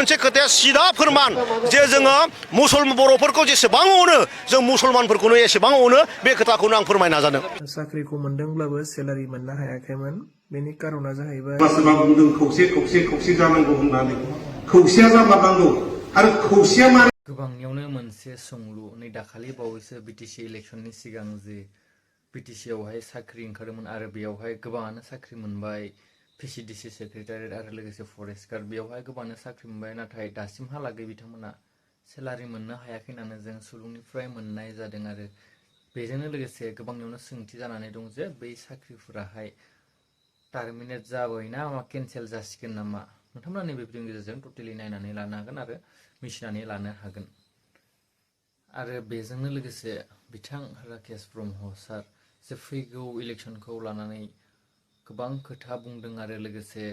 मोनसे खोथाया सिदा फोरमान जे जोङो मुसलमान बर'फोरखौ जेसेबां अनो जों मुसलमानफोरखौनो एसेबां अनो बे खोथाखौनो आं फोरमायनो नाजादों साख्रिखौ मोनदोंब्लाबो सेलारि मोननो हायाखैमोन बेनि कारना जाहैबाय सोरबा बुंदों खौसे जानांगौ होननानै खौसेया जामारनांगौ आरो खौसेया मारै गोबांनियावनो मोनसे सोंलु नै दाखालि बावैसो बिटिसि इलेक्सननि सिगां जे बिटिसिआवहाय साख्रि ओंखारदोंमोन आरो बेयावहाय गोबाङानो साख्रि मोनबाय पिसिडिसि सेक्रेटारियेट आरो लोगोसे फरेस्ट गार्ड बेयावहाय गोबाङानो साख्रि मोनबाय नाथाय दासिमहालागै बिथांमोना सेलारि मोननो हायाखै होननानै जों सुलुंनिफ्राय मोननाय जादों आरो बेजोंनो लोगोसे गोबांनियावनो सोंथि जानानै दं जे बै साख्रिफोराहाय टार्मिनेट जाबाय ना मा केन्सेल जासिगोन नामा नोंथांमोना नैबे भिडिअनि गेजेरजों टटेलि नायनानै लानो हागोन आरो मिथिनानै लानो हागोन आरो बेजोंनो लोगोसे बिथां राकेश ब्रह्म सार जे फैगौ इलेक्सनखौ लानानै गोबां खोथा बुंदों आरो लोगोसे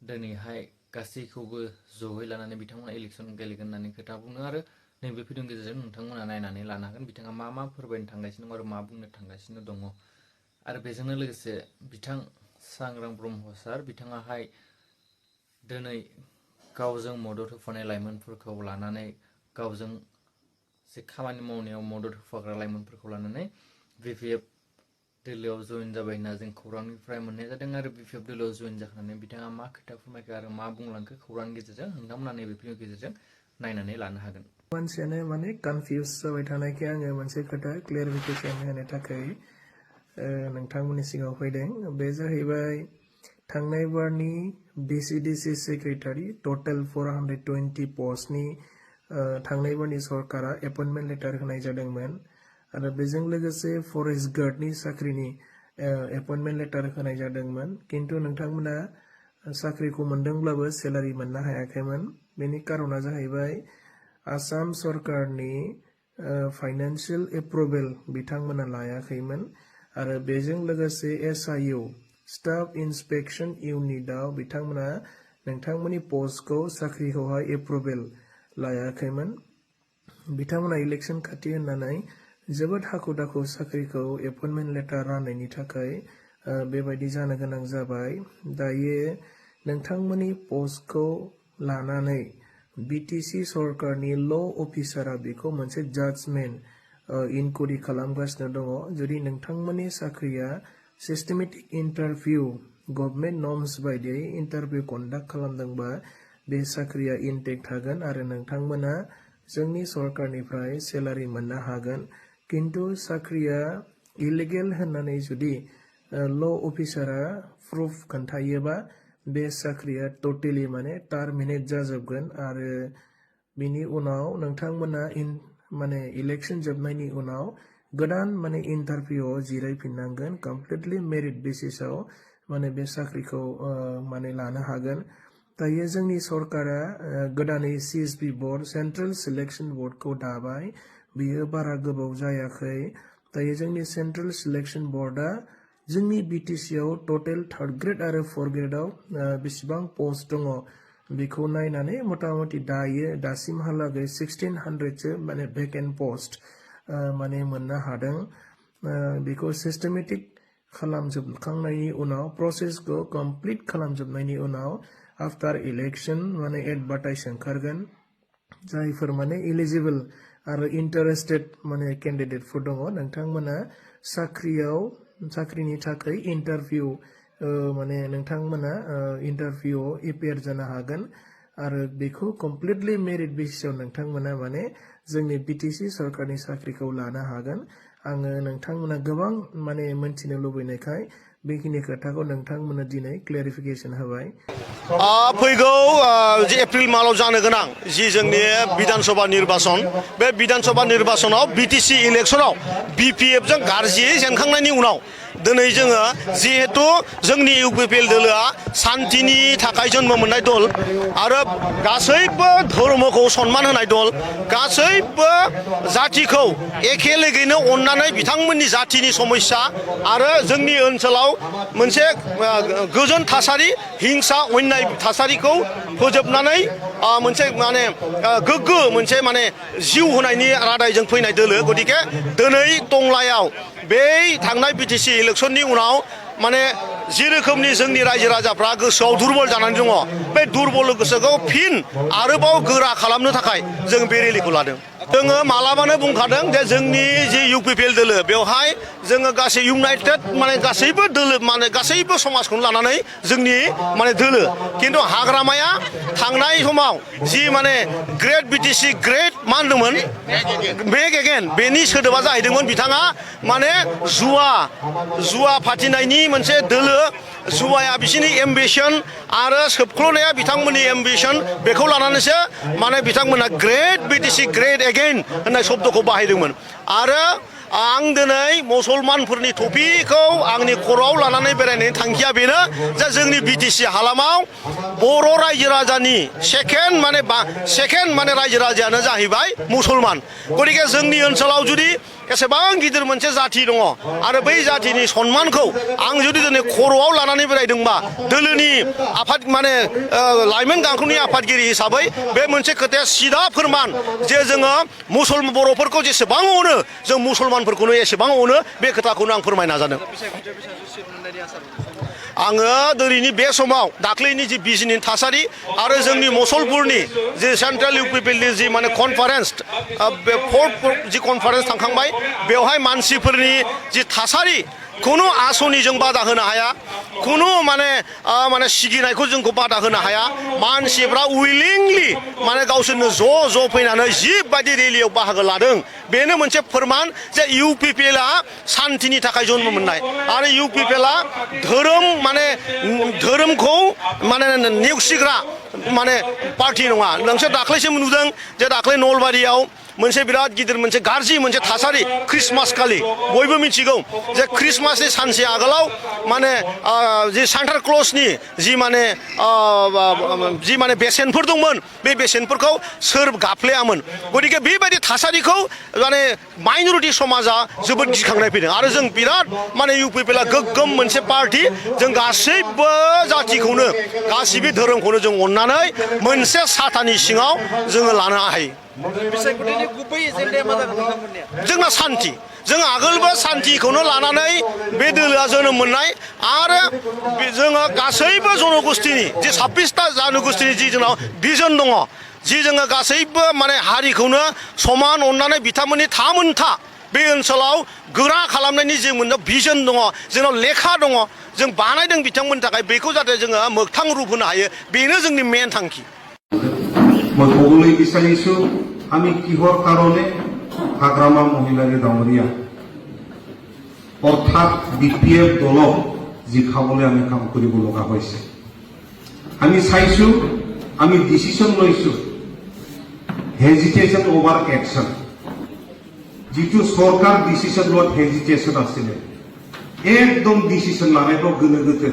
दिनैहाय गासैखौबो जयै लानानै बिथांमोना इलेक्सन गेलेगोन होननानै खोथा बुंदों आरो नैबे भिडिअनि गेजेरजों नोंथांमोना नायनानै लानो हागोन बिथाङा मा फोरमायनो थांगासिनो दं आरो मा बुंनो थांगासिनो दङ आरो बेजोंनो लोगोसे बिथां सांग्रां ब्रह्म सार बिथाङाहाय दिनै गावजों मदद होफानाय लाइमोनफोरखौ लानानै गावजों जे खामानि मावनायाव मदद होफाग्रा लाइमोनफोरखौ लानानै बिपिएफ दोलोआव जइन जाबाय होनना जों खौरांनिफ्राय मोननाय जादों आरो बिपिएफ दोलोआव जइन जाखांनानै बिथाङा मा खोथा फोरमायखो आरो मा बुंलांखो खौरांनि गेजेरजों नोंथांमोना नैबे भिडिअनि गेजेरजों नायनानै लानो हागोन मानसियानो माने कनफिउज जाबाय थानायखाय आङो मोनसे खोथा क्लियारिफिकेसन होनो थाखाय नोंथांमोननि सिगाङाव फैदों बे जाहैबाय थांनाय बारनि बिसिडिसि सेक्रेटारि टटेल 420 पस्टनि थांनाय बारनि सरकारा एपइन्टमेन्ट लेटार होनाय जादोंमोन आरो बेजों लोगोसे फरेस्ट गार्डनि साख्रिनि एपइन्टमेन्ट लेटार होनाय जादोंमोन किन्तु नोंथांमोना साख्रिखौ मोनदोंब्लाबो सेलारि मोननो हायाखैमोन बेनि कारना जाहैबाय आसाम सरकारनि फाइनान्सियेल एप्रुभेल बिथांमोना लायाखैमोन आरो बेजों लोगोसे एसआइउ स्टाफ इन्सपेक्शन इउनिटआव बिथांमोना नोंथांमोननि पस्टखौ साख्रिखौहाय एप्रुभेल लायाखैमोन बिथांमोना इलेक्सन खाथि होननानै जोबोद हाखु दाखु साख्रिखौ एपइन्टमेन्ट लेटार राननायनि थाखाय बेबायदि जानो गोनां जाबाय दायो नोंथांमोननि पस्टखौ लानानै बिटिसि सरकारनि ल' अफिसारा बेखौ मोनसे जाजमेन्ट इनकुवेरि खालामगासिनो दङ जुदि नोंथांमोननि साख्रिया सिस्टेमेटिक इन्टारभिउ गभर्नमेन्ट नर्म्स बायदियै इन्टारभिउ कन्डाक्ट खालामदोंबा बे साख्रिया इनटेक थागोन आरो नोंथांमोना जोंनि सरकारनिफ्राय सेलारि मोननो हागोन किन्तु साख्रिया इलिगेल होननानै जुदि ल' अफिसारा प्रुफ खोन्थायोबा बे साख्रिया टटेलि माने टार्मिनेट जाजोबगोन आरो बिनि उनाव नोंथांमोना माने इलेक्सन जोबनायनि उनाव गोदान माने इन्टारभिउआव जिरायफिननांगोन कमप्लिटलि मेरिट बेसिसाव माने बे साख्रिखौ माने लानो हागोन दायो जोंनि सरकारा गोदानै सिएसपि बर्ड सेन्ट्रेल सिलेक्सन बर्डखौ दाबाय बियो बारा गोबाव जायाखै दायो जोंनि सेन्ट्रेल सिलेक्सन बर्डआ जोंनि बिटिसिआव टटेल थार्ड ग्रेड आरो फर्थ ग्रेडआव बेसेबां पस्ट दङ बेखौ नायनानै मथा मथि दासिमहालागै 1600सो माने भेकेन्ट पस्ट माने मोननो हादों बेखौ सिस्टेमेटिक खालामजोबखांनायनि उनाव प्रसेसखौ कमप्लिट खालामजोबनायनि उनाव आफ्टार इलेक्शन माने एडभार्टाइज ओंखारगोन जायफोर माने इलिजिबल आरो इन्टारेस्टेड माने केन्डिडेटफोर दङ नोंथांमोना साख्रिनि थाखाय इन्टारभिउ माने नोंथांमोना इन्टारभिउआव एपियार जानो हागोन आरो बेखौ कमप्लिटलि मेरिट बेसिसाव नोंथांमोना माने जोंनि बिटिसि सरकारनि साख्रिखौ लानो हागोन आङो नोंथांमोना गोबां माने मोनथिनो लुबैनायखाय बेखिनि खोथाखौ नोंथांमोना दिनै क्लियारिफिकेसन होबाय फैगौ जे एप्रिल मासाव जानो गोनां जि जोंनि बिधान सभा निर्बाचन बे बिधान सभा निर्बाचनाव बिटिसि इलेक्सनाव बिपिएफजों गाज्रियै जेनखांनायनि उनाव दिनै जोङो जिहेतु जोंनि इउपिपिएल दोलोआ सान्थिनि थाखाय जन्म मोननाय दल आरो गासैबो धर्मखौ सन्मान होनाय दल गासैबो जातिखौ एखे लोगोयैनो अननानै बिथांमोननि जातिनि समस्या आरो जोंनि ओनसोलाव मोनसे गोजोन थासारि हिंसा अन्याय थासारिखौ फोजोबनानै मोनसे माने गोग्गो मोनसे माने जिउ होनायनि रादायजों फैनाय दोलो गतिके दिनै टंलायाव बे थांनाय बिटिसि इलेक्सननि उनाव माने जि रोखोमनि जोंनि रायजो राजाफ्रा गोसोआव दुरबल जानानै दङ बे दुरबल गोसोखौ फिन आरोबाव गोरा खालामनो थाखाय जों बे रेलिखौ लादों जोङो मालाबानो बुंखादों जे जोंनि जि UPPL दोलो बेवहाय जोङो गासै इउनाइटेड माने गासैबो दोलो माने गासैबो समाजखौनो लानानै जोंनि माने दोलो खिन्थु हाग्रामाया थांनाय समाव जि माने ग्रेट BTC ग्रेट मा होनदोंमोन बेक एगेन बेनि सोदोबा जाहैदोंमोन बिथाङा माने जुवा फाथिनायनि मोनसे दोलो जुवाया बिसिनि एम्बिशन आरो सोबख्ल'नाया बिथांमोननि एम्बिशन बेखौ लानानैसो माने बिथांमोना ग्रेट BTC ग्रेट एगेन होननाय शब्दखौ बाहायदोंमोन आरो आं दिनै मुसलमानफोरनि टपिकखौ आंनि खर'आव लानानै बेरायनायनि थांखिया बेनो जे जोंनि BTC हालामाव बर' रायजो राजानि सेकेन्ड माने रायजो राजायानो जाहैबाय मुसलमान गतिके जोंनि ओनसोलाव जुदि एसेबां गिदिर मोनसे जाथि दङ आरो बै जाथिनि सन्मानखौ आं जुदि दिनै खर'आव लानानै बेरायदोंबा दोलोनि आफाद माने लाइमोन गांखंनि आफादगिरि हिसाबै बे मोनसे खोथाया सिदा फोरमान जे जोङो मुसलमान बर'फोरखौ जेसेबां अनो जों मुसलमानफोरखौनो एसेबां अनो बे खोथाखौनो आं फोरमायनो नाजादों आङो दिनैनि बे समाव दाख्लैनि जि बिजिनि थासारि आरो जोंनि मुसलपुरनि जि सेन्ट्रेल UPPLनि जि माने कनफारेन्स बे फोर्थ जि कनफारेन्स थांखांबाय बेवहाय मानसिफोरनि जि थासारि खुनु आसनिजों बादा होनो हाया खुनु माने सिगिनायखौ जोंखौ बादा होनो हाया मानसिफ्रा उइलिंलि माने गावसोरनो ज' फैनानै जिबायदि रेलियाव बाहागो लादों बेनो मोनसे फोरमान जे UPPLआ सान्थिनि थाखाय जन्म मोननाय आरो UPPLआ धोरोमखौ माने नेवसिग्रा माने पार्टि नङा नोंसोर दाख्लैसो नुदों जे दाख्लै नलबारियाव मोनसे बिराद गिदिर मोनसे गाज्रि मोनसे थासारि क्रिसमास खालि बयबो मिथिगौ जे क्रिसमासनि सानसे आगोलाव माने जि सान्टा क्लजनि जि माने बेसेनफोर दंमोन बे बेसेनफोरखौ सोर गाफ्लेयामोन गतिके बेबायदि थासारिखौ माने माइनरिटि समाजा जोबोद गिखांनाय फैदों आरो जों बिराद माने UPPLआ गोग्गोम मोनसे पार्टि जों गासैबो जाथिखौनो गासिबो धोरोमखौनो जों अननानै मोनसे साथानि सिङाव जोङो लानो हायो जोंना सान्थि जों आगोलबो सान्थिखौनो लानानै बे दोलोआ जोनोम मोननाय आरो जोङो गासैबो जनगोष्ठीनि जे 26टा जनगोष्ठीनि जि जोंनाव भिजन दङ जि जोङो गासैबो माने हारिखौनो समान अननानै बिथांमोननि थामोनथा बे ओनसोलाव गोरा खालामनायनि जे मोनसे भिजन दङ जोंनाव लेखा दङ जों बानायदों बिथांमोननि थाखाय बेखौ जाहाथे जोङो मोगथां रूप होनो हायो बेनो जोंनि मेन थांखि সকলেই বিচাৰিছো আমি কিহৰ কাৰণে হাগ্ৰামা মহিলাৰ ডাঙৰীয়া অৰ্থাৎ BPF দলক জিকাবলৈ আমি কাম কৰিব লগা হৈছে আমি চাইছো আমি ডিসিশন লৈছো হেজিটেশন ওভাৰ একশন যিটো সরকার ডিসিশন লোৱাত হেজিটেশন আছিলে একদম ডিসিশন লানাयखौ गोनो गोथो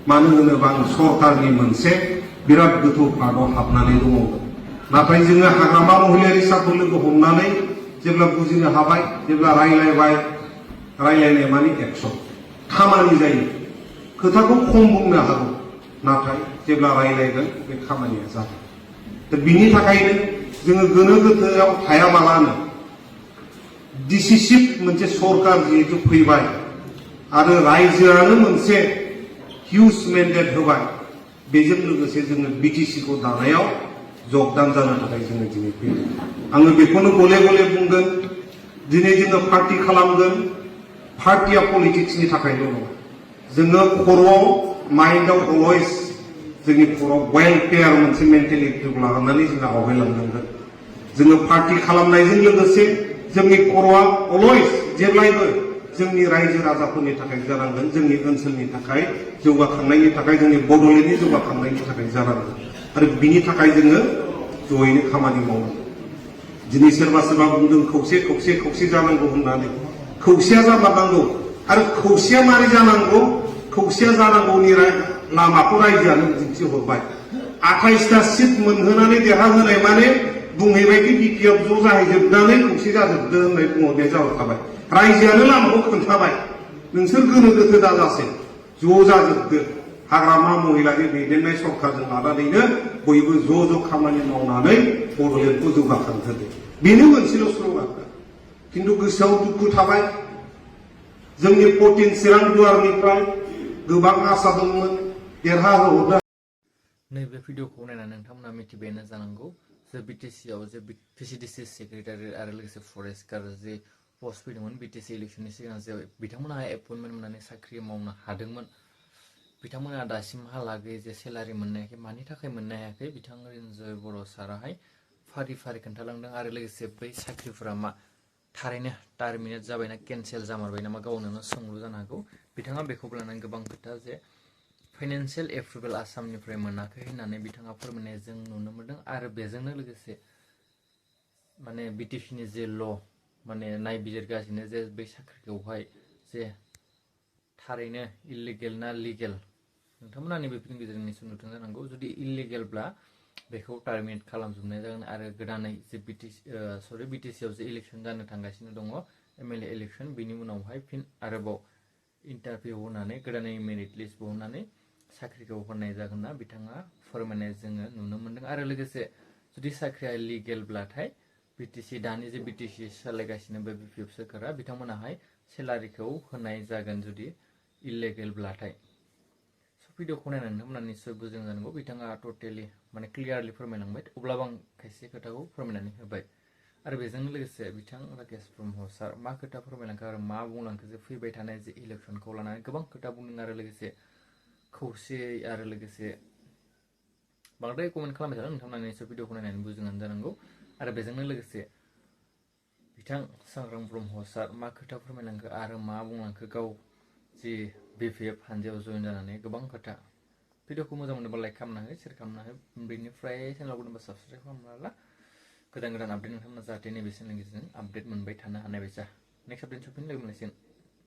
मानो होनोबा सरकारनि मोनसे बिराद गोथौ पार्टआव हाबनानै दङमोन नाथाय जोङो हाग्रामा महिलारि साफोर लोगो हमनानै जेब्ला बुजिनो हाबाय जेब्ला रायलायनाय माने एक्सन खामानि जायो खोथाखौ खम बुंनो हागौ नाथाय जेब्ला रायलायगोन बे खामानिया जागोन दा बिनि थाखायनो जोङो गोनो गोथोआव थायामालानो डिसिसिभ मोनसे सरकार जिहेतु फैबाय आरो रायजोआनो मोनसे हिउज मेन्डेट होबाय बेजों लोगोसे जोङो BTCखौ दानायाव जगदान जानो थाखाय जोङो दिनै फैदों आङो बेखौनो गले गले बुंगोन दिनै जोङो पार्टि खालामगोन पार्टिया पलिटिक्सनि थाखायल' नङा जोङो खर'आव माइन्डआव अलवेज जोंनि खर'आव वेलफेयार मोनसे मेन्टेलिटिखौ लानानै जोङो आवगायलांनांगोन जोङो पार्टि खालामनायजों लोगोसे जोंनि खर'आ अलवेज जेब्लायबो जोंनि रायजो राजाफोरनि थाखाय जानांगोन जोंनि ओनसोलनि थाखाय जौगाखांनायनि थाखाय जोंनि बड'लेण्डनि जौगाखांनायनि थाखाय जानांगोन आरो बिनि थाखाय जोङो जयैनो खामानि मावनांगोन दिनै सोरबा बुंदों खौसे जानांगौ होननानै खौसेया जामारनांगौ आरो खौसेया मारै जानांगौ खौसेया जानांगौनि लामाखौ रायजोआनो दिन्थिहरबाय 28टा सिट मोनहोनानै देरहाहोनाय माने बुंहैबायदि BPF ज' जाहैजोबनानै खौसे जाजोबदों होननाय बुंहरनाया जाहरखाबाय रायजोआनो लामाखौ खोन्थाबाय नोंसोर गोनो गोथो दाजासै ज' जाजोबदो हाग्रामा महिलानि दैदेननाय सरकारजों लानानैनो बयबो ज' खामानि मावनानै बड'लेण्डखौ जौगाखांहोदो बेनो मोनसेल' स्ल'गान खिन्थु गोसोआव दुखु थाबाय जोंनि 14 चिरां दुवारनिफ्राय गोबां आसा दंमोन देरहाहोहरनो नैबे भिडिअखौ नायनानै नोंथांमोना मिथिबायानो जानांगौ जे बिटिसि आव जे पिसिडिसि सेक्रेटारि आरो लोगोसे फरेस्टार जे पस्ट फैदोंमोन बिटिसि इलेक्सननि सिगां जे बिथांमोनहा एपइन्टमेन्ट मोननानै साख्रि मावनो हादोंमोन बिथांमोना दासिमहालागै जे सेलारि मोननो हायाखै मानि थाखाय मोननो हायाखै बिथां रिन्जय बर' साराहाय फारि फारि खोन्थालांदों आरो लोगोसे बै साख्रिफोरा मा थारैनो टार्मिनेट जाबायना केन्सेल जामारबाय नामा गावनो सोंलु जानो हागौ बिथाङा बेखौबो लानानै गोबां खोथा जे फाइनान्सियेल एप्रुभेल आसामनिफ्राय मोनाखै होननानै बिथाङा फोरमायनाय जों नुनो मोनदों आरो बेजोंनो लोगोसे माने बिटिसिनि जे ल' माने नायबिजिरगासिनो जे बै साख्रिखौहाय जे थारैनो इलिगेल ना लिगेल नोंथांमोना नैबे फिल्मनि गेजेरजों निसय नुदों जानांगौ जुदि इलिगेलब्ला बेखौ टार्मिनेट खालामजोबनाय जागोन आरो गोदानै जे बिटिसिआव जे इलेक्सन जानो थांगासिनो दङ एमएलए इलेक्सन बिनि उनावहाय फिन आरोबाव इन्टारभिउ होनानै गोदानै मेरिट लिस्ट बहननानै साख्रिखौ होनाय जागोन ना बिथाङा फोरमायनाय जोङो नुनो मोनदों आरो लोगोसे जुदि साख्रिया लिगेलब्लाथाय बिटिसि दानि जे बिटिसि सालायगासिनो बे बिपिएफ सोरखारा बिथांमोनाहाय सेलारिखौ होनाय जागोन जुदि इलिगेलब्लाथाय भिडिअखौ नायनानै नोंथांमोना निसय बुजिदों जानांगौ बिथाङा टटेलि माने क्लियारलि फोरमायलांबाय अब्लाबो आं खायसे खोथाखौ फोरमायनानै होबाय आरो बेजों लोगोसे बिथां राकेश ब्रह्म सार मा खोथा फोरमायलांखो आरो मा बुंलांखो जे फैबाय थानाय जे इलेक्सनखौ लानानै गोबां खोथा बुंदों आरो लोगोसे खौसेयै आरो लोगोसे बांद्राय कमेन्ट खालामबाय थादों नोंथांमोना निसय भिडिअखौ नायनानै बुजिनानै जानांगौ आरो बेजोंनो लोगोसे बिथां सांग्रां ब्रह्म सार मा खोथा फोरमायलांखो आरो मा बुंलांखो गाव जि बिपिएफ हानजायाव जयेन जानानै गोबां खोथा भिडिअखौ मोजां मोनोबा लाइक खालामना हो शेयार खालामना हो बेनिफ्राय चेनेलाव गोदानबा साबसक्राइब खालामना ला गोदान गोदान आपडेट नोंथांमोना जाहाथे नैबे चेनेलनि गेजेरजों आपडेट मोनबाय थानो हानाय बायसा नेक्स्ट आपडेट सफैनो लोगो मोनलायसिगोन